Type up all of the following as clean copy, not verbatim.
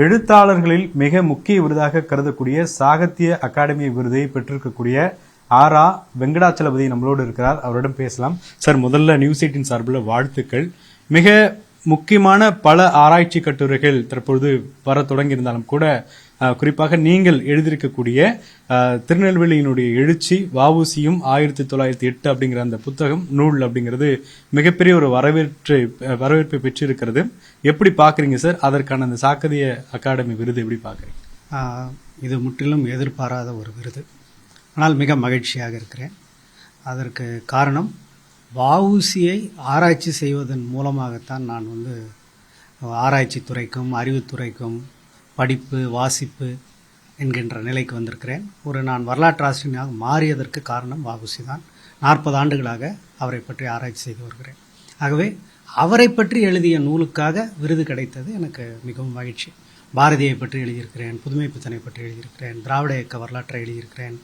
எழுத்தாளர்களில் மிக முக்கிய விருதாக கருதக்கூடிய சாகித்ய அகாடமி விருதை பெற்றிருக்கக்கூடிய ஆரா வெங்கடாச்சலபதி நம்மளோடு இருக்கிறார். அவரிடம் பேசலாம். சார், முதல்ல நியூஸ் 18 சார்பில் வாழ்த்துக்கள். மிக முக்கியமான பல ஆராய்ச்சி கட்டுரைகள் தற்பொழுது வர தொடங்கியிருந்தாலும் கூட குறிப்பாக நீங்கள் எழுதியிருக்கக்கூடிய திருநெல்வேலியினுடைய எழுச்சி வஉசியும் 1908 அப்படிங்கிற அந்த புத்தகம் நூல் அப்படிங்கிறது மிகப்பெரிய ஒரு வரவேற்பை பெற்றிருக்கிறது. எப்படி பாக்குறீங்க சார்? அதற்கான அந்த சாகித்ய அகாடமி விருது எப்படி பாக்குறீங்க? இது முற்றிலும் எதிர்பாராத ஒரு விருது, ஆனால் மிக மகிழ்ச்சியாக இருக்கிறேன். அதற்கு காரணம் வஉசியை ஆராய்ச்சி செய்வதன் மூலமாகத்தான் நான் ஆராய்ச்சி துறைக்கும் அறிவுத்துறைக்கும் படிப்பு வாசிப்பு என்கின்ற நிலைக்கு வந்திருக்கிறேன். நான் வரலாற்று ஆசிரியராக மாறியதற்கு காரணம் வஉசி தான். 40 ஆண்டுகளாக அவரை பற்றி ஆராய்ச்சி செய்து வருகிறேன். ஆகவே அவரை பற்றி எழுதிய நூலுக்காக விருது கிடைத்தது எனக்கு மிகவும் மகிழ்ச்சி. பாரதியை பற்றி எழுதியிருக்கிறேன், புதுமை பித்தனை பற்றி எழுதியிருக்கிறேன், திராவிட இயக்க வரலாற்றை எழுதியிருக்கிறேன்,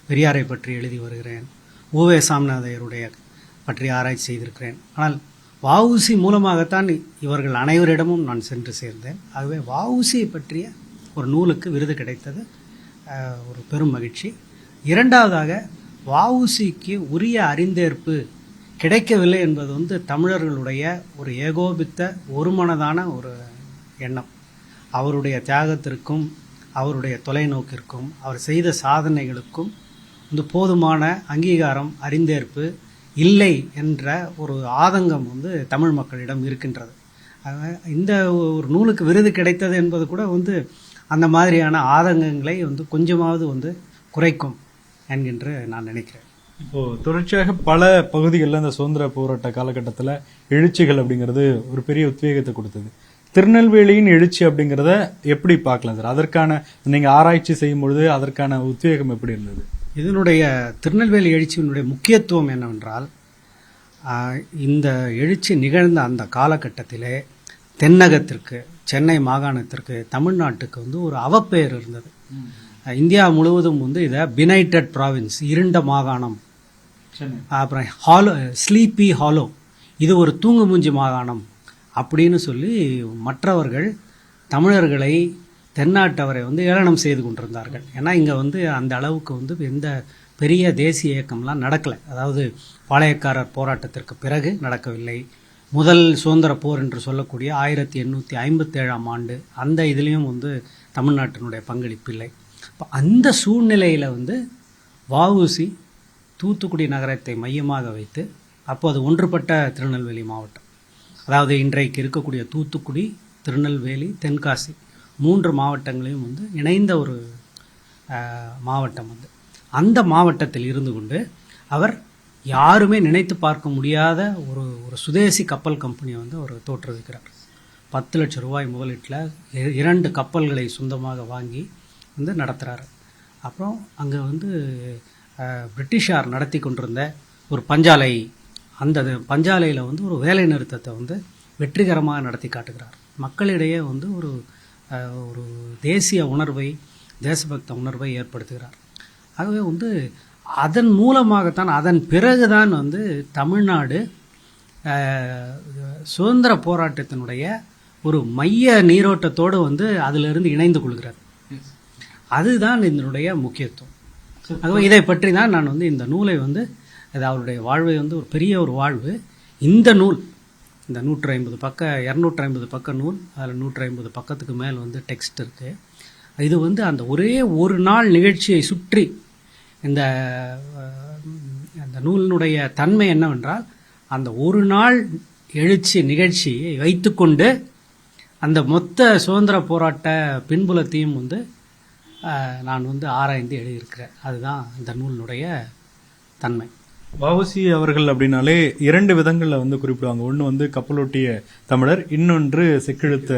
பெரியாரை பற்றி எழுதி வருகிறேன், உவே சாமிநாதையருடைய பற்றி ஆராய்ச்சி செய்திருக்கிறேன். ஆனால் வஉசி மூலமாகத்தான் இவர்கள் அனைவரிடமும் நான் சென்று சேர்ந்தேன். ஆகவே வஉசியை பற்றிய ஒரு நூலுக்கு விருது கிடைத்தது ஒரு பெரும் மகிழ்ச்சி. இரண்டாவதாக வஉசிக்கு உரிய அறிந்தேற்பு கிடைக்கவில்லை என்பது தமிழர்களுடைய ஒரு ஏகோபித்த ஒருமனதான ஒரு எண்ணம். அவருடைய தியாகத்திற்கும் அவருடைய தொலைநோக்கிற்கும் அவர் செய்த சாதனைகளுக்கும் போதுமான அங்கீகாரம் அறிந்தேற்பு இல்லை என்ற ஒரு ஆதங்கம் தமிழ் மக்களிடம் இருக்கின்றது. இந்த ஒரு நூலுக்கு விருது கிடைத்தது என்பது கூட அந்த மாதிரியான ஆதங்கங்களை கொஞ்சமாவது குறைக்கும் என்கின்ற நான் நினைக்கிறேன். இப்போ தொடர்ச்சியாக பல பகுதிகளில் இந்த சுதந்திர போராட்ட காலகட்டத்தில் எழுச்சிகள் அப்படிங்கிறது ஒரு பெரிய உத்வேகத்தை கொடுத்தது. திருநெல்வேலியின் எழுச்சி அப்படிங்கிறத எப்படி பார்க்கலாம் சார்? அதற்கான நீங்க ஆராய்ச்சி செய்யும் பொழுது அதற்கான உத்வேகம் எப்படி இருந்தது? இதனுடைய திருநெல்வேலி எழுச்சியினுடைய முக்கியத்துவம் என்னவென்றால், இந்த எழுச்சி நிகழ்ந்த அந்த காலகட்டத்திலே தென்னகத்திற்கு, சென்னை மாகாணத்திற்கு, தமிழ்நாட்டுக்கு ஒரு அவப்பெயர் இருந்தது. இந்தியா முழுவதும் இதை பினைட்டட் ப்ராவின்ஸ், இருண்ட மாகாணம், அப்புறம் ஸ்லீப்பி ஹாலோ, இது ஒரு தூங்கு மூஞ்சி மாகாணம் அப்படின்னு சொல்லி மற்றவர்கள் தமிழர்களை தென்னாட்டவரை ஏளனம் செய்து கொண்டிருந்தார்கள். ஏன்னா இங்கே அந்த அளவுக்கு எந்த பெரிய தேசிய இயக்கம்லாம் நடக்கலை. அதாவது பாளையக்காரர் போராட்டத்திற்கு பிறகு நடக்கவில்லை. முதல் சுதந்திர போர் என்று சொல்லக்கூடிய 1857ஆம் ஆண்டு அந்த இதுலேயும் தமிழ்நாட்டினுடைய பங்களிப்பு இல்லை. இப்போ அந்த சூழ்நிலையில் வஉசி தூத்துக்குடி நகரத்தை மையமாக வைத்து, அப்போது ஒன்றுபட்ட திருநெல்வேலி மாவட்டம், அதாவது இன்றைக்கு இருக்கக்கூடிய தூத்துக்குடி, திருநெல்வேலி, தென்காசி 3 மாவட்டங்களையும் இணைந்த ஒரு மாவட்டம். அந்த மாவட்டத்தில் இருந்து கொண்டு அவர் யாருமே நினைத்து பார்க்க முடியாத ஒரு சுதேசி கப்பல் கம்பெனியை அவர் தோற்றுவிக்கிறார். 10 லட்சம் ரூபாய் முதலீட்டில் 2 கப்பல்களை சொந்தமாக வாங்கி நடத்துகிறார். அப்புறம் அங்கே பிரிட்டிஷார் நடத்தி கொண்டிருந்த ஒரு பஞ்சாலை, அந்த பஞ்சாலையில் ஒரு வேலை நிறுத்தத்தை வெற்றிகரமாக நடத்தி காட்டுகிறார். மக்களிடையே ஒரு தேசிய உணர்வை, தேசபக்த உணர்வை ஏற்படுத்துகிறார். ஆகவே அதன் மூலமாகத்தான், அதன் பிறகுதான் தமிழ்நாடு சுதந்திர போராட்டத்தினுடைய ஒரு மைய நீரோட்டத்தோடு அதிலிருந்து இணைந்து கொள்கிறது. அதுதான் இதனுடைய முக்கியத்துவம். ஆகவே இதை பற்றி தான் நான் இந்த நூலை அது அவருடைய வாழ்வை ஒரு பெரிய ஒரு வாழ்வு. இந்த நூல், இந்த 150 பக்க 250 பக்க நூல், அதில் 150 பக்கத்துக்கு மேல் டெக்ஸ்ட் இருக்குது. இது அந்த ஒரே ஒரு நாள் நிகழ்ச்சியை சுற்றி இந்த நூலினுடைய தன்மை என்னவென்றால், அந்த ஒரு நாள் எழுச்சி நிகழ்ச்சியை வைத்துக்கொண்டு அந்த மொத்த சுதந்திர போராட்ட பின்புலத்தையும் நான் ஆராய்ந்து எழுதியிருக்கிறேன். அதுதான் இந்த நூலினுடைய தன்மை. வஉசி அவர்கள் அப்படின்னாலே 2 விதங்கள்ல குறிப்பிடுவாங்க. ஒன்று கப்பலோட்டிய தமிழர், இன்னொன்று செக்கிழுத்த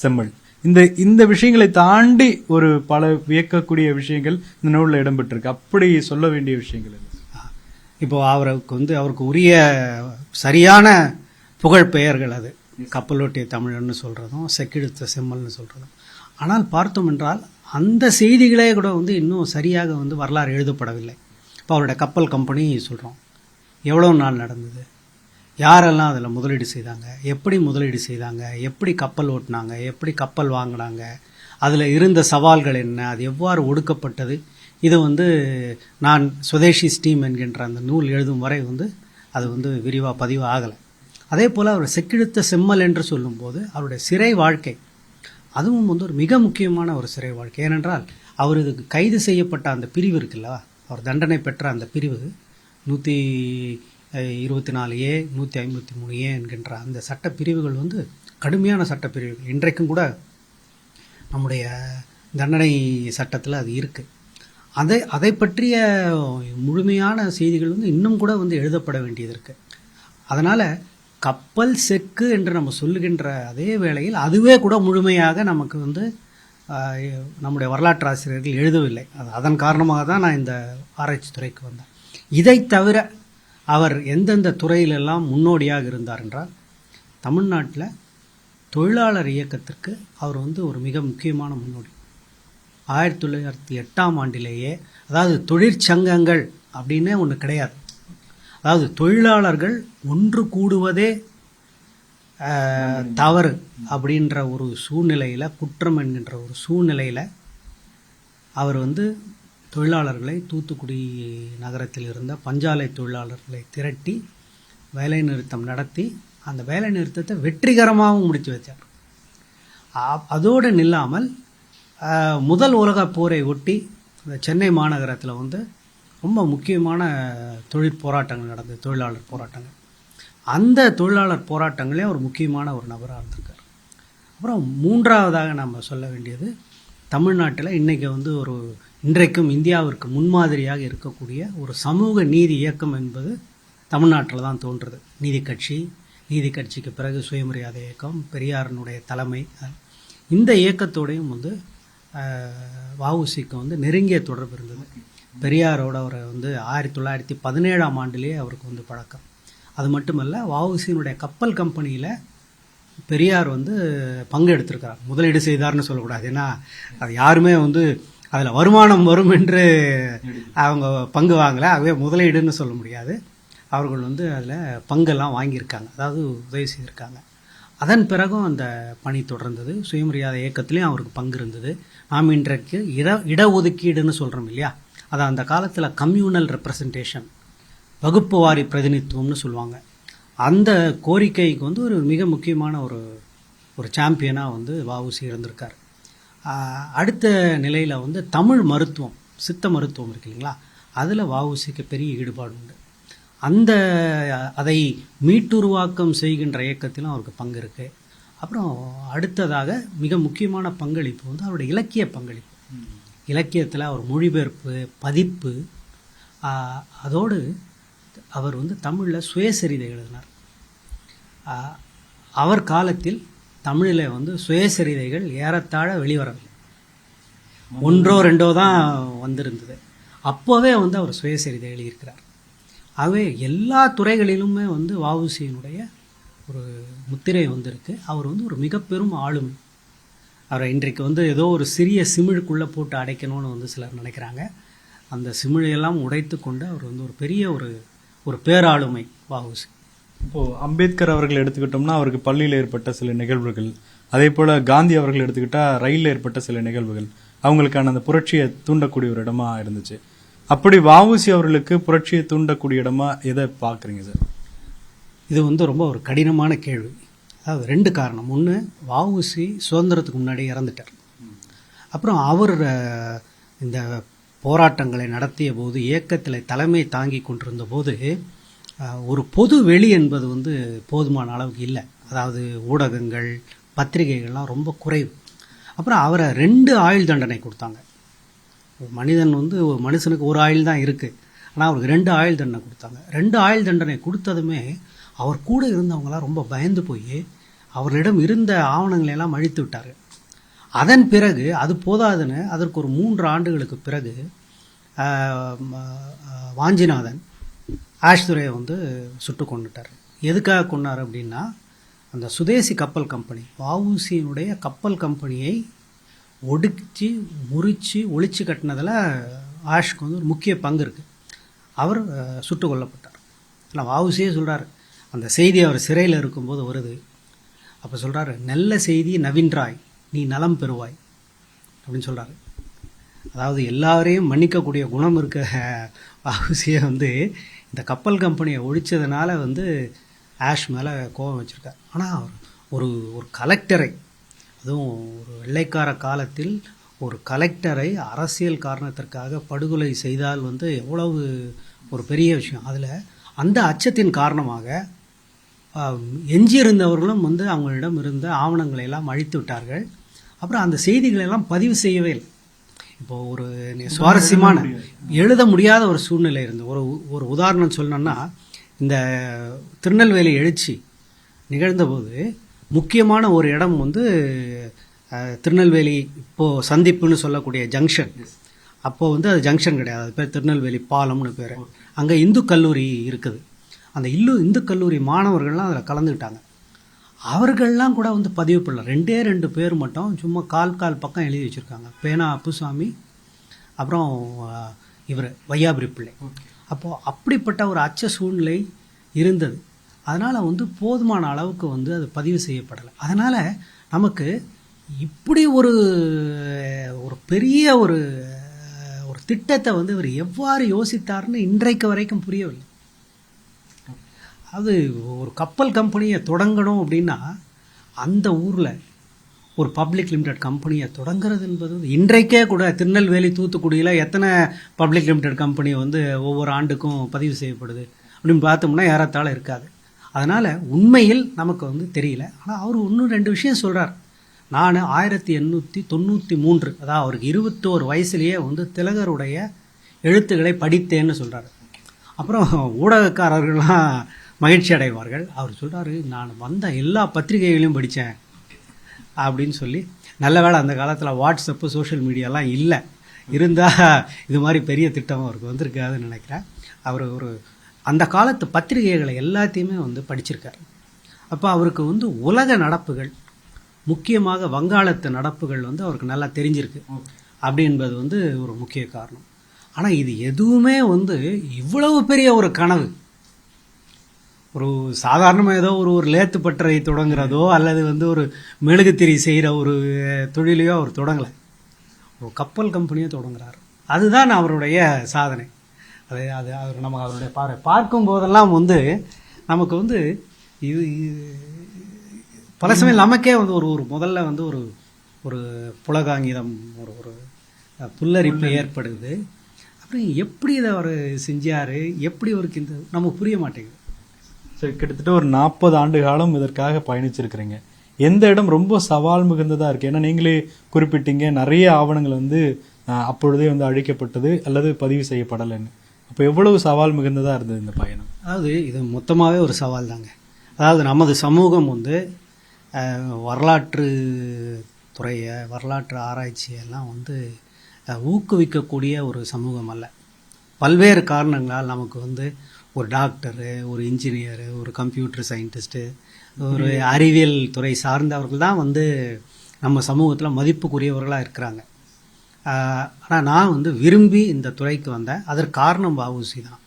செம்மல். இந்த விஷயங்களை தாண்டி ஒரு பல வியக்கக்கூடிய விஷயங்கள் இந்த நூலில் இடம்பெற்றிருக்கு. அப்படி சொல்ல வேண்டிய விஷயங்கள் இல்லை. இப்போ அவருக்கு உரிய சரியான புகழ் பெயர்கள் அது கப்பலோட்டிய தமிழர்னு சொல்றதும் செக்கிழுத்த செம்மல்னு சொல்றதும். ஆனால் பார்த்தோம் என்றால் அந்த செய்திகளே கூட இன்னும் சரியாக வரலாறு எழுதப்படவில்லை. இப்போ அவருடைய கப்பல் கம்பெனி சொல்கிறோம், எவ்வளோ நாள் நடந்தது, யாரெல்லாம் அதில் முதலீடு செய்தாங்க, எப்படி முதலீடு செய்தாங்க, எப்படி கப்பல் ஓட்டினாங்க, எப்படி கப்பல் வாங்கினாங்க, அதில் இருந்த சவால்கள் என்ன, அது எவ்வாறு ஒடுக்கப்பட்டது. இது வந்து நான் சுதேசி ஸ்டீம் என்கின்ற அந்த நூல் எழுதும் வரை வந்து அது வந்து விரிவாக பதிவு ஆகலை. அதே போல் அவர் செக்கிழுத்த செம்மல் என்று சொல்லும்போது அவருடைய சிறை வாழ்க்கை, அதுவும் வந்து ஒரு மிக முக்கியமான ஒரு சிறை வாழ்க்கை. ஏனென்றால் அவர் இதுக்கு கைது செய்யப்பட்ட அந்த பிரிவு இருக்குல்ல, அவர் தண்டனை பெற்ற அந்த பிரிவு 124A 153A என்கின்ற அந்த சட்ட பிரிவுகள் வந்து கடுமையான சட்ட பிரிவுகள். இன்றைக்கும் கூட நம்முடைய தண்டனை சட்டத்தில் அது இருக்குது. அதை பற்றிய முழுமையான செய்திகள் வந்து இன்னும் கூட வந்து எழுதப்பட வேண்டியது இருக்குது. அதனால் கப்பல் செக்கு என்று நம்ம சொல்லுகின்ற அதே வேளையில் அதுவே கூட முழுமையாக நமக்கு வந்து நம்முடைய வரலாற்று ஆசிரியர்கள் எழுதவில்லை. அதன் காரணமாக தான் நான் இந்த ஆராய்ச்சி துறைக்கு வந்தேன். இதை தவிர அவர் எந்தெந்த துறையிலெல்லாம் முன்னோடியாக இருந்தார் என்றால், தமிழ்நாட்டில் தொழிலாளர் இயக்கத்திற்கு அவர் வந்து ஒரு மிக முக்கியமான முன்னோடி. 1908ஆம் ஆண்டிலேயே, அதாவது தொழிற்சங்கங்கள் அப்படின்னே ஒன்று கிடையாது, அதாவது தொழிலாளர்கள் ஒன்று கூடுவதே தவறு அப்படின்ற ஒரு சூழ்நிலையில், குற்றம் என்கின்ற ஒரு சூழ்நிலையில் அவர் வந்து தொழிலாளர்களை தூத்துக்குடி நகரத்தில் இருந்த பஞ்சாலை தொழிலாளர்களை திரட்டி வேலை நிறுத்தம் நடத்தி அந்த வேலை நிறுத்தத்தை வெற்றிகரமாகவும் முடித்து வச்சார். அதோடு நில்லாமல் முதல் உலகப் போரை ஒட்டி இந்த சென்னை மாநகரத்தில் வந்து ரொம்ப முக்கியமான போராட்டங்கள் நடந்தது, தொழிலாளர் போராட்டங்கள். அந்த தொழிலாளர் போராட்டங்களே ஒரு முக்கியமான ஒரு நபராக இருந்திருக்கார். அப்புறம் மூன்றாவதாக நம்ம சொல்ல வேண்டியது, தமிழ்நாட்டில் இன்றைக்கி வந்து இன்றைக்கும் இந்தியாவிற்கு முன்மாதிரியாக இருக்கக்கூடிய ஒரு சமூக நீதி இயக்கம் என்பது தமிழ்நாட்டில் தான் தோன்றுறது. நீதி கட்சிக்கு பிறகு சுயமரியாதை இயக்கம், பெரியாரனுடைய தலைமை, இந்த இயக்கத்தோடையும் வந்து வஉசிக்கு வந்து நெருங்கிய தொடர்பு இருந்தது. பெரியாரோட அவரை வந்து 1917ஆம் ஆண்டிலேயே அவருக்கு வந்து பழக்கம். அது மட்டுமல்ல, வஉசியினுடைய கப்பல் கம்பெனியில் பெரியார் வந்து பங்கு எடுத்திருக்கிறார். முதலீடு செய்தார்னு சொல்லக்கூடாது, ஏன்னா அது யாருமே வந்து அதில் வருமானம் வரும் என்று அவங்க பங்கு வாங்கலை, ஆகவே முதலீடுன்னு சொல்ல முடியாது. அவர்கள் வந்து அதில் பங்கெல்லாம் வாங்கியிருக்காங்க, அதாவது உதவி செய்திருக்காங்க. அதன் பிறகும் அந்த பணி தொடர்ந்தது. சுயமரியாதை இயக்கத்திலையும் அவருக்கு பங்கு இருந்தது. நாம் இன்றைக்கு இடஒதுக்கீடுன்னு சொல்கிறோம் இல்லையா, அது அந்த காலத்தில் கம்யூனல் ரெப்ரசன்டேஷன், வகுப்பு வாரி பிரதிநிதித்துவம்னு சொல்லுவாங்க. அந்த கோரிக்கைக்கு வந்து ஒரு மிக முக்கியமான ஒரு சாம்பியனாக வந்து வஉசி இருந்திருக்கார். அடுத்த நிலையில் வந்து தமிழ் மருத்துவம், சித்த மருத்துவம் இருக்கு இல்லைங்களா, அதில் வஉசிக்கு பெரிய ஈடுபாடு உண்டு. அதை மீட்டுருவாக்கம் செய்கின்ற இயக்கத்திலும் அவருக்கு பங்கு இருக்குது. அப்புறம் அடுத்ததாக மிக முக்கியமான பங்களிப்பு வந்து அவருடைய இலக்கிய பங்களிப்பு. இலக்கியத்தில் அவர் மொழிபெயர்ப்பு, பதிப்பு, அதோடு அவர் வந்து தமிழில் சுயசரிதை எழுதினார். அவர் காலத்தில் தமிழில் வந்து சுயசரிதைகள் ஏறத்தாழ வெளிவரவில்லை, ஒன்றோ ரெண்டோ தான் வந்திருந்தது. அப்போவே வந்து அவர் சுயசரிதை எழுதியிருக்கிறார். ஆகவே எல்லா துறைகளிலுமே வந்து வஉசியினுடைய ஒரு முத்திரை வந்திருக்கு. அவர் வந்து ஒரு மிக பெரும் ஆளுமை. அவரை இன்றைக்கு வந்து ஏதோ ஒரு சிறிய சிமிழுக்குள்ளே போட்டு அடைக்கணும்னு வந்து சிலர் நினைக்கிறாங்க. அந்த சிமிழையெல்லாம் உடைத்து கொண்டு அவர் வந்து ஒரு பெரிய ஒரு பேராளுமை வஉசி. இப்போது அம்பேத்கர் அவர்கள் எடுத்துக்கிட்டோம்னா அவருக்கு பள்ளியில் ஏற்பட்ட சில நிகழ்வுகள், அதே போல் காந்தி அவர்கள் எடுத்துக்கிட்டால் ரயிலில் ஏற்பட்ட சில நிகழ்வுகள் அவங்களுக்கான அந்த புரட்சியை தூண்டக்கூடிய ஒரு இடமா இருந்துச்சு. அப்படி வஉசி அவர்களுக்கு புரட்சியை தூண்டக்கூடிய இடமா எதை பார்க்குறீங்க சார்? இது வந்து ரொம்ப ஒரு கடினமான கேள்வி. அதாவது 2 காரணம். ஒன்று, வஉசி சுதந்திரத்துக்கு முன்னாடி இறந்துட்டார். அப்புறம் அவர் இந்த போராட்டங்களை நடத்திய போது, இயக்கத்தில் தலைமை தாங்கி கொண்டிருந்த போது ஒரு பொது வெளி என்பது வந்து போதுமான அளவுக்கு இல்லை. அதாவது ஊடகங்கள், பத்திரிகைகள்லாம் ரொம்ப குறைவு. அப்புறம் அவரை 2 ஆயுள் தண்டனை கொடுத்தாங்க. மனுஷனுக்கு ஒரு ஆயுள் தான் இருக்குது, ஆனால் அவருக்கு 2 ஆயுள் தண்டனை கொடுத்தாங்க. 2 ஆயுள் தண்டனை கொடுத்ததுமே அவர் கூட இருந்தவங்களாம் ரொம்ப பயந்து போய் அவர்களிடம் இருந்த ஆவணங்களெல்லாம் அழித்து விட்டார். அதன் பிறகு அது போதாதுன்னு அதற்கு ஒரு 3 ஆண்டுகளுக்கு பிறகு வாஞ்சிநாதன் ஆஷ்துரையை வந்து சுட்டு கொண்டுட்டார். எதுக்காக கொண்டார் அப்படின்னா, அந்த சுதேசி கப்பல் கம்பெனி, வஉசியினுடைய கப்பல் கம்பெனியை ஒடுக்கி முறித்து ஒழிச்சு கட்டினதில் ஆஷ்க்கு வந்து ஒரு முக்கிய பங்கு இருக்குது. அவர் சுட்டு கொல்லப்பட்டார். இல்லை, வஉசியே சொல்கிறார், அந்த செய்தி அவர் சிறையில் இருக்கும்போது வருது. அப்போ சொல்கிறாரு, நல்ல செய்தி நவீன்ராய், நீ நலம் பெறுவாய் அப்படின்னு சொல்கிறாரு. அதாவது எல்லாரையும் மன்னிக்கக்கூடிய குணம் இருக்க வஉசியை வந்து இந்த கப்பல் கம்பெனியை ஒழிச்சதுனால வந்து ஆஷ் மேலே கோபம் வச்சுருக்கார். ஆனால் அவர் ஒரு ஒரு கலெக்டரை, அதுவும் ஒரு வெள்ளைக்கார காலத்தில் ஒரு கலெக்டரை அரசியல் காரணத்திற்காக படுகொலை செய்தால் வந்து எவ்வளவு ஒரு பெரிய விஷயம். அதில் அந்த அச்சத்தின் காரணமாக எஞ்சியிருந்தவர்களும் வந்து அவங்களிடம் இருந்த ஆவணங்களை எல்லாம் அழித்து விட்டார்கள். அப்புறம் அந்த செய்திகளை எல்லாம் பதிவு செய்யவே இல்லை. இப்போ ஒரு சுவாரஸ்யமான எழுத முடியாத ஒரு சூழ்நிலை இருந்து ஒரு உதாரணம் சொல்லணும்னா, இந்த திருநெல்வேலி எழுச்சி நிகழ்ந்தபோது முக்கியமான ஒரு இடம் வந்து திருநெல்வேலி இப்போது சந்திப்புன்னு சொல்லக்கூடிய ஜங்ஷன். அப்போது வந்து அது ஜங்ஷன் கிடையாது, அது பேர் திருநெல்வேலி பாலம்னு பேர். அங்கே இந்து கல்லூரி இருக்குது. அந்த இந்து கல்லூரி மாணவர்கள்லாம் அதில் கலந்துக்கிட்டாங்க. அவர்கள்லாம் கூட வந்து பதிவு பண்ணல. 2 பேர் மட்டும் சும்மா கால் பக்கம் எழுதி வச்சுருக்காங்க. பேனா அப்புசாமி, அப்புறம் இவர் வையாபுரி பிள்ளை. அப்போது அப்படிப்பட்ட ஒரு அச்ச சூழ்நிலை இருந்தது. அதனால் வந்து போதுமான அளவுக்கு வந்து அது பதிவு செய்யப்படலை. அதனால் நமக்கு இப்படி ஒரு பெரிய ஒரு திட்டத்தை வந்து இவர் எவ்வாறு யோசித்தார்னு இன்றைக்கு வரைக்கும் புரியவில்லை. அது ஒரு கப்பல் கம்பெனியை தொடங்கணும் அப்படின்னா அந்த ஊரில் ஒரு பப்ளிக் லிமிடெட் கம்பெனியை தொடங்குறது என்பது இன்றைக்கே கூட திருநெல்வேலி தூத்துக்குடியில் எத்தனை பப்ளிக் லிமிடெட் கம்பெனி வந்து ஒவ்வொரு ஆண்டுக்கும் பதிவு செய்யப்படுது அப்படின்னு பார்த்தோம்னா ஏறத்தாழ இருக்காது. அதனால் உண்மையில் நமக்கு வந்து தெரியல. ஆனால் அவர் இன்னும் 2 விஷயம் சொல்கிறார். நான் 1893, அதாவது அவருக்கு 21 வயசுலேயே வந்து திலகருடைய எழுத்துக்களை படித்தேன்னு சொல்கிறார். அப்புறம் ஊடகக்காரர்கள்லாம் மகிழ்ச்சி அடைவார்கள். அவர் சொல்கிறாரு, நான் வந்த எல்லா பத்திரிகைகளையும் படித்தேன் அப்படின்னு சொல்லி. நல்ல வேளை அந்த காலத்தில் வாட்ஸ்அப்பு சோஷியல் மீடியாலாம் இல்லை. இருந்தால் இது மாதிரி பெரிய திட்டம் அவருக்கு வந்திருக்காதுன்னு நினைக்கிறேன். அவர் அந்த காலத்து பத்திரிகைகளை எல்லாத்தையுமே வந்து படிச்சிருக்கார். அப்போ அவருக்கு வந்து உலக நடப்புகள், முக்கியமாக வங்காளத்து நடப்புகள் வந்து அவருக்கு நல்லா தெரிஞ்சிருக்கு அப்படின்பது வந்து ஒரு முக்கிய காரணம். ஆனால் இது எதுவுமே வந்து இவ்வளவு பெரிய ஒரு கனவு, ஒரு சாதாரணமாக ஏதோ ஒரு லேத்து பட்டறை தொடங்குறதோ அல்லது வந்து ஒரு மெழுகுத்திரி செய்கிற ஒரு தொழிலையோ அவர் தொடங்கலை. ஒரு கப்பல் கம்பெனியை தொடங்குறாரு. அதுதான் அவருடைய சாதனை. அது நம்ம அவருடைய பார்க்கும் போதெல்லாம் வந்து நமக்கு வந்து இது பல சமயம் நமக்கே வந்து ஒரு முதல்ல வந்து ஒரு புலகாங்கிதம், ஒரு புல்லரிப்பு ஏற்படுது. அப்புறம் எப்படி இதை அவர் செஞ்சார், எப்படி அவருக்கு இந்த நமக்கு புரிய மாட்டேங்குது. சரி, கிட்டத்தட்ட ஒரு 40 ஆண்டு காலம் இதற்காக பயணிச்சிருக்கிறீங்க. எந்த இடம் ரொம்ப சவால் மிகுந்ததாக இருக்குது? ஏன்னா நீங்களே குறிப்பிட்டீங்க நிறைய ஆவணங்கள் வந்து அப்பொழுதே வந்து அழிக்கப்பட்டது அல்லது பதிவு செய்யப்படலைன்னு. அப்போ எவ்வளவு சவால் மிகுந்ததாக இருந்தது இந்த பயணம்? அதாவது இது மொத்தமாகவே ஒரு சவால் தாங்க. அதாவது நமது சமூகம் வந்து வரலாற்று துறையை, வரலாற்று ஆராய்ச்சியெல்லாம் வந்து ஊக்குவிக்கக்கூடிய ஒரு சமூகம் அல்ல. பல்வேறு காரணங்களால் நமக்கு வந்து ஒரு டாக்டரு, ஒரு இன்ஜினியரு, ஒரு கம்ப்யூட்டர் சயின்டிஸ்ட்டு, ஒரு அறிவியல் துறை சார்ந்தவர்கள் தான் வந்து நம்ம சமூகத்தில் மதிப்புக்குரியவர்களாக இருக்கிறாங்க. ஆனால் நான் வந்து விரும்பி இந்த துறைக்கு வந்தேன். அதற்கு காரணம் வஉசி தான்.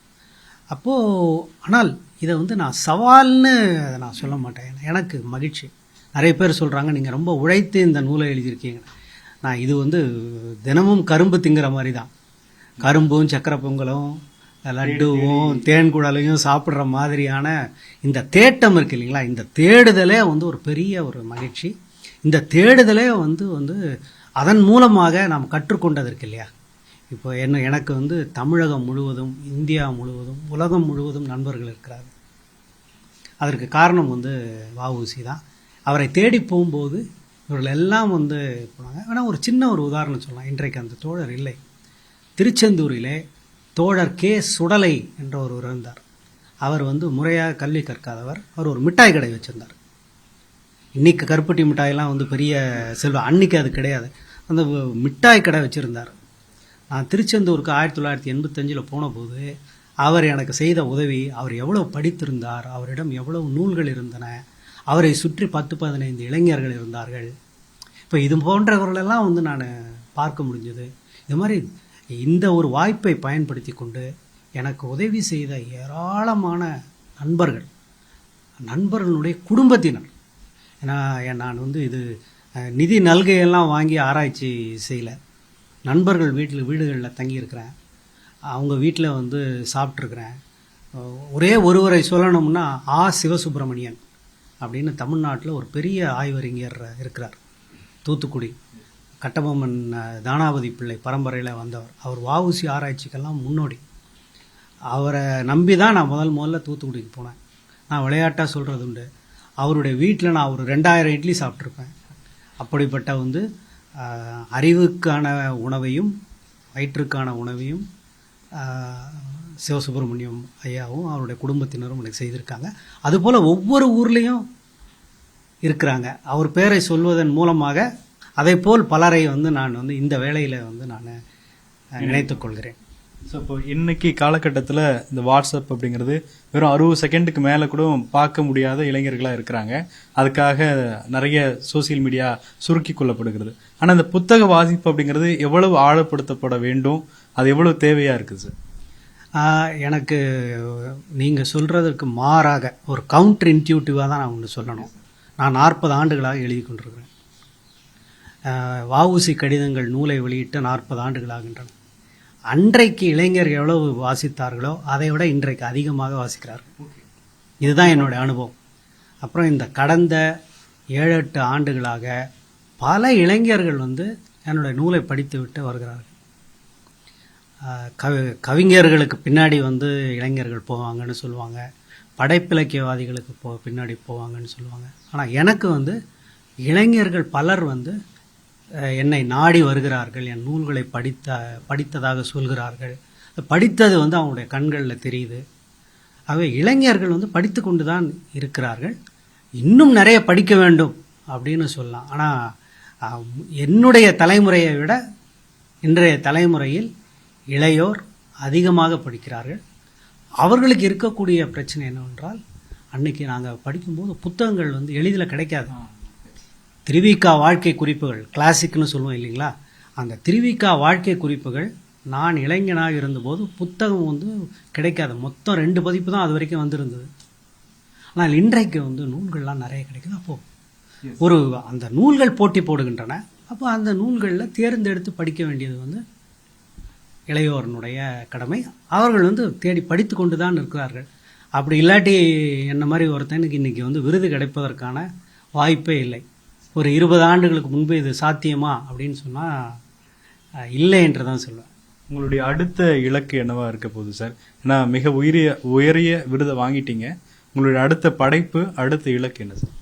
அப்போது ஆனால் இதை வந்து நான் சவால்னு அதை நான் சொல்ல மாட்டேன். எனக்கு மகிழ்ச்சி. நிறைய பேர் சொல்கிறாங்க, நீங்கள் ரொம்ப உழைத்து இந்த நூலை எழுதியிருக்கீங்க. நான் இது வந்து தினமும் கரும்பு திங்கிற மாதிரி தான். கரும்பும் சக்கரை பொங்கலும் லட்டுவும் தேன் குடலையும் சாப்பிட்ற மாதிரியான இந்த தேட்டம் இருக்கு இல்லைங்களா, இந்த தேடுதலே வந்து ஒரு பெரிய ஒரு மகிழ்ச்சி. இந்த தேடுதலே வந்து அதன் மூலமாக நாம் கற்றுக்கொண்டது இருக்கு இல்லையா. இப்போ எனக்கு வந்து தமிழகம் முழுவதும், இந்தியா முழுவதும், உலகம் முழுவதும் நண்பர்கள் இருக்கிறார்கள். அதற்கு காரணம் வந்து வஉசி தான். அவரை தேடி போகும்போது இவர்கள் எல்லாம் வந்து போனாங்க. ஆனால் ஒரு சின்ன ஒரு உதாரணம் சொல்லலாம். இன்றைக்கு அந்த தோழர் இல்லை. திருச்செந்தூரிலே தோழர் கே சுடலை என்ற ஒருவர் இருந்தார். அவர் வந்து முறையாக கல்வி கற்காதவர். அவர் ஒரு மிட்டாய் கடை வச்சுருந்தார். இன்றைக்கி கருப்பட்டி மிட்டாயெல்லாம் வந்து பெரிய செல்வம், அன்றைக்கி அது கிடையாது. அந்த மிட்டாய் கடை வச்சுருந்தார். நான் திருச்செந்தூருக்கு 1985 போன போது அவர் எனக்கு செய்த உதவி, அவர் எவ்வளோ படித்திருந்தார், அவரிடம் எவ்வளவு நூல்கள் இருந்தன, அவரை சுற்றி 10-15 இளைஞர்கள் இருந்தார்கள். இப்போ இது போன்றவர்களெல்லாம் வந்து நான் பார்க்க முடிஞ்சது. இது மாதிரி இந்த ஒரு வாய்ப்பை பயன்படுத்தி கொண்டு எனக்கு உதவி செய்த ஏராளமான நண்பர்கள், நண்பர்களுடைய குடும்பத்தினர். ஏன்னா நான் வந்து இது நிதி நல்கையெல்லாம் வாங்கி ஆராய்ச்சி செய்யலை. நண்பர்கள் வீடுகளில் தங்கியிருக்கிறேன், அவங்க வீட்டில் வந்து சாப்பிட்ருக்குறேன். ஒரே ஒருவரை சொல்லணும்னா சிவசுப்பிரமணியன் அப்படின்னு தமிழ்நாட்டில் ஒரு பெரிய ஆய்வறிஞர் இருக்கிறார். தூத்துக்குடி கட்டபொம்மன் தானாபதி பிள்ளை பரம்பரையில் வந்தவர். அவர் வஉசி ஆராய்ச்சிக்கெல்லாம் முன்னோடி. அவரை நம்பி தான் நான் முதல்ல தூத்துக்குடிக்கு போனேன். நான் விளையாட்டாக சொல்கிறது உண்டு, அவருடைய வீட்டில் நான் ஒரு 2000 இட்லி சாப்பிட்ருப்பேன். அப்படிப்பட்ட வந்து அறிவுக்கான உணவையும் வயிற்றுக்கான உணவையும் சிவசுப்பிரமணியம் ஐயாவும் அவருடைய குடும்பத்தினரும் எனக்கு செய்திருக்காங்க. அதுபோல் ஒவ்வொரு ஊர்லேயும் இருக்கிறாங்க. அவர் பேரை சொல்வதன் மூலமாக அதை போல் பலரை வந்து நான் வந்து இந்த வேளையில் வந்து நான் நினைத்துக் கொள்கிறேன். ஸோ இப்போ இன்னைக்கு காலகட்டத்தில் இந்த வாட்ஸ்அப் அப்படிங்கிறது வெறும் 60 செகண்டுக்கு மேலே கூட பார்க்க முடியாத இளைஞர்களாக இருக்கிறாங்க. அதுக்காக நிறைய சோசியல் மீடியா சுருக்கி கொள்ளப்படுகிறது. ஆனால் இந்த புத்தக வாசிப்பு அப்படிங்கிறது எவ்வளவு ஆழப்படுத்தப்பட வேண்டும், அது எவ்வளவு தேவையாக இருக்குது சார்? எனக்கு நீங்கள் சொல்கிறதுக்கு மாறாக ஒரு கவுண்டர் இன்ட்யூட்டிவாக தான் நான் ஒன்று சொல்லணும். நான் 40 ஆண்டுகளாக எழுதி கொண்டிருக்கிறேன். வஉசி கடிதங்கள் நூலை வெளியிட்டு 40 ஆண்டுகளாகின்றன. அன்றைக்கு இளைஞர் எவ்வளவு வாசித்தார்களோ அதை விட இன்றைக்கு அதிகமாக வாசிக்கிறார்கள். இதுதான் என்னுடைய அனுபவம். அப்புறம் இந்த கடந்த 7-8 ஆண்டுகளாக பல இளைஞர்கள் வந்து என்னுடைய நூலை படித்து விட்டு வருகிறார்கள். கவிஞர்களுக்கு பின்னாடி வந்து இளைஞர்கள் போவாங்கன்னு சொல்லுவாங்க, படைப்பிலக்கியவாதிகளுக்கு பின்னாடி போவாங்கன்னு சொல்லுவாங்க. ஆனால் எனக்கு வந்து இளைஞர்கள் பலர் வந்து என்னை நாடி வருகிறார்கள், என் நூல்களை படித்ததாக சொல்கிறார்கள். படித்தது வந்து அவங்களுடைய கண்களில் தெரியுது. ஆகவே இளைஞர்கள் வந்து படித்து கொண்டு தான் இருக்கிறார்கள். இன்னும் நிறைய படிக்க வேண்டும் அப்படின்னு சொல்லலாம். ஆனால் என்னுடைய தலைமுறையை விட இன்றைய தலைமுறையில் இளையோர் அதிகமாக படிக்கிறார்கள். அவர்களுக்கு இருக்கக்கூடிய பிரச்சனை என்னவென்றால், அன்னைக்கு நாங்கள் படிக்கும்போது புத்தகங்கள் வந்து எளிதில் கிடைக்காது. திருவிக்கா வாழ்க்கை குறிப்புகள் கிளாசிக்னு சொல்லுவோம் இல்லைங்களா, அந்த திருவிக்கா வாழ்க்கை குறிப்புகள் நான் இளைஞனாக இருந்தபோது புத்தகம் வந்து கிடைக்காது. மொத்தம் 2 பதிப்பு தான் அது வரைக்கும் வந்திருந்தது. ஆனால் இன்றைக்கு வந்து நூல்கள்லாம் நிறைய கிடைக்குது. அப்போது அந்த நூல்கள் போட்டி போடுகின்றன. அப்போ அந்த நூல்களில் தேர்ந்தெடுத்து படிக்க வேண்டியது வந்து இளையோரனுடைய கடமை. அவர்கள் வந்து தேடி படித்து கொண்டு தான் இருக்கிறார்கள். அப்படி இல்லாட்டி என்ன மாதிரி ஒருத்தனுக்கு இன்றைக்கி வந்து விருது கிடைப்பதற்கான வாய்ப்பே இல்லை. ஒரு 20 ஆண்டுகளுக்கு முன்பு இது சாத்தியமா அப்படின்னு சொன்னால் இல்லை என்று தான் சொல்லுவேன். உங்களுடைய அடுத்த இலக்கு என்னவா இருக்க போகுது சார்? ஏன்னா மிக உயரிய விருதை வாங்கிட்டீங்க. உங்களுடைய அடுத்த படைப்பு, அடுத்த இலக்கு என்ன சார்?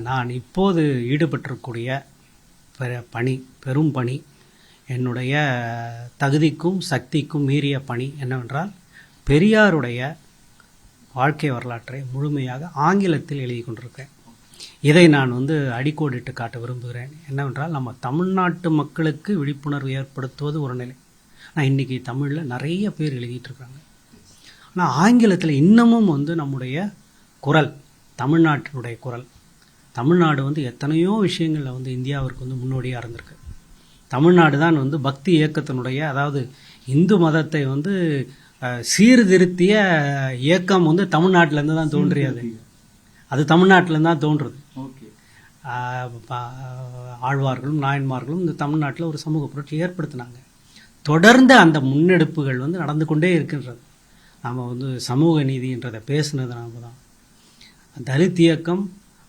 நான் இப்போது ஈடுபட்டிருக்கக்கூடிய பெரும் பணி, என்னுடைய தகுதிக்கும் சக்திக்கும் மீறிய பணி என்னவென்றால், பெரியாருடைய வாழ்க்கை வரலாற்றை முழுமையாக ஆங்கிலத்தில் எழுதி கொண்டிருக்கிறேன். இதை நான் வந்து அடிக்கோடிட்டு காட்ட விரும்புகிறேன். என்னவென்றால், நம்ம தமிழ்நாட்டு மக்களுக்கு விழிப்புணர்வு ஏற்படுத்துவது ஒரு நிலை. ஆனால் இன்றைக்கி தமிழில் நிறைய பேர் எழுதிட்டு இருக்காங்க. ஆனால் ஆங்கிலத்தில் இன்னமும் வந்து நம்முடைய குரல், தமிழ்நாட்டினுடைய குரல், தமிழ்நாடு வந்து எத்தனையோ விஷயங்களில் வந்து இந்தியாவிற்கு வந்து முன்னோடியாக இருந்திருக்கு. தமிழ்நாடு தான் வந்து பக்தி இயக்கத்தினுடைய, அதாவது இந்து மதத்தை வந்து சீர்திருத்திய இயக்கம் வந்து தமிழ்நாட்டிலேருந்து தான் தோன்றியது. அது தமிழ்நாட்டிலேருந்து தான் தோன்றுறது. ஆழ்வார்களும் நாயன்மார்களும் இந்த தமிழ்நாட்டில் ஒரு சமூக புரட்சி ஏற்படுத்தினாங்க. தொடர்ந்து அந்த முன்னெடுப்புகள் வந்து நடந்து கொண்டே இருக்கின்றது. நாம் வந்து சமூக நீதின்றதை பேசுனது நாம தான். தலித் இயக்கம்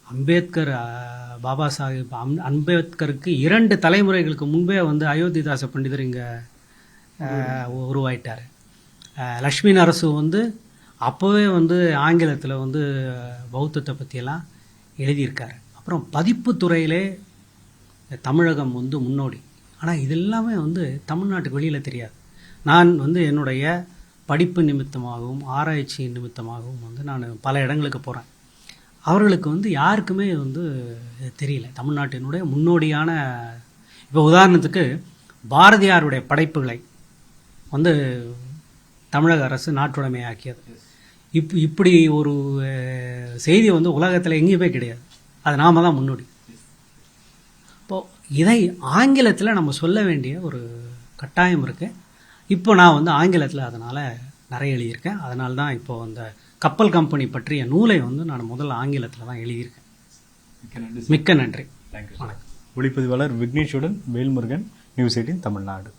அம்பேத்கர், பாபா சாஹிப் அம்பேத்கருக்கு 2 தலைமுறைகளுக்கு முன்பே வந்து அயோத்திதாச பண்டிதர் இங்கே உருவாயிட்டார். லக்ஷ்மி நரசு வந்து அப்போவே வந்து ஆங்கிலத்தில் வந்து பௌத்தத்தை பற்றியெல்லாம் எழுதியிருக்காரு. அப்புறம் பதிப்பு துறையிலே தமிழகம் வந்து முன்னோடி. ஆனால் இதெல்லாமே வந்து தமிழ்நாட்டுக்கு வெளியில் தெரியாது. நான் வந்து என்னுடைய படிப்பு நிமித்தமாகவும் ஆராய்ச்சி நிமித்தமாகவும் வந்து நான் பல இடங்களுக்கு போகிறேன். அவர்களுக்கு வந்து யாருக்குமே வந்து தெரியல தமிழ்நாட்டினுடைய முன்னோடியான. இப்போ உதாரணத்துக்கு பாரதியாருடைய படைப்புகளை வந்து தமிழக அரசு நாட்டுடைமையாக்கியது. இப்படி ஒரு செய்தி வந்து உலகத்தில் எங்கேயுமே கிடையாது. அது நாம தான் முன்னோடி. இப்போது இதை ஆங்கிலத்தில் நம்ம சொல்ல வேண்டிய ஒரு கட்டாயம் இருக்குது. இப்போ நான் வந்து ஆங்கிலத்தில் அதனால் நிறைய எழுதியிருக்கேன். அதனால தான் இப்போது அந்த கப்பல் கம்பெனி பற்றிய நூலை வந்து நான் முதல்ல ஆங்கிலத்தில் தான் எழுதியிருக்கேன். மிக்க நன்றி. ஒளிப்பதிவாளர் விக்னேஷுடன் வேல்முருகன், நியூஸ் 18 தமிழ்நாடு.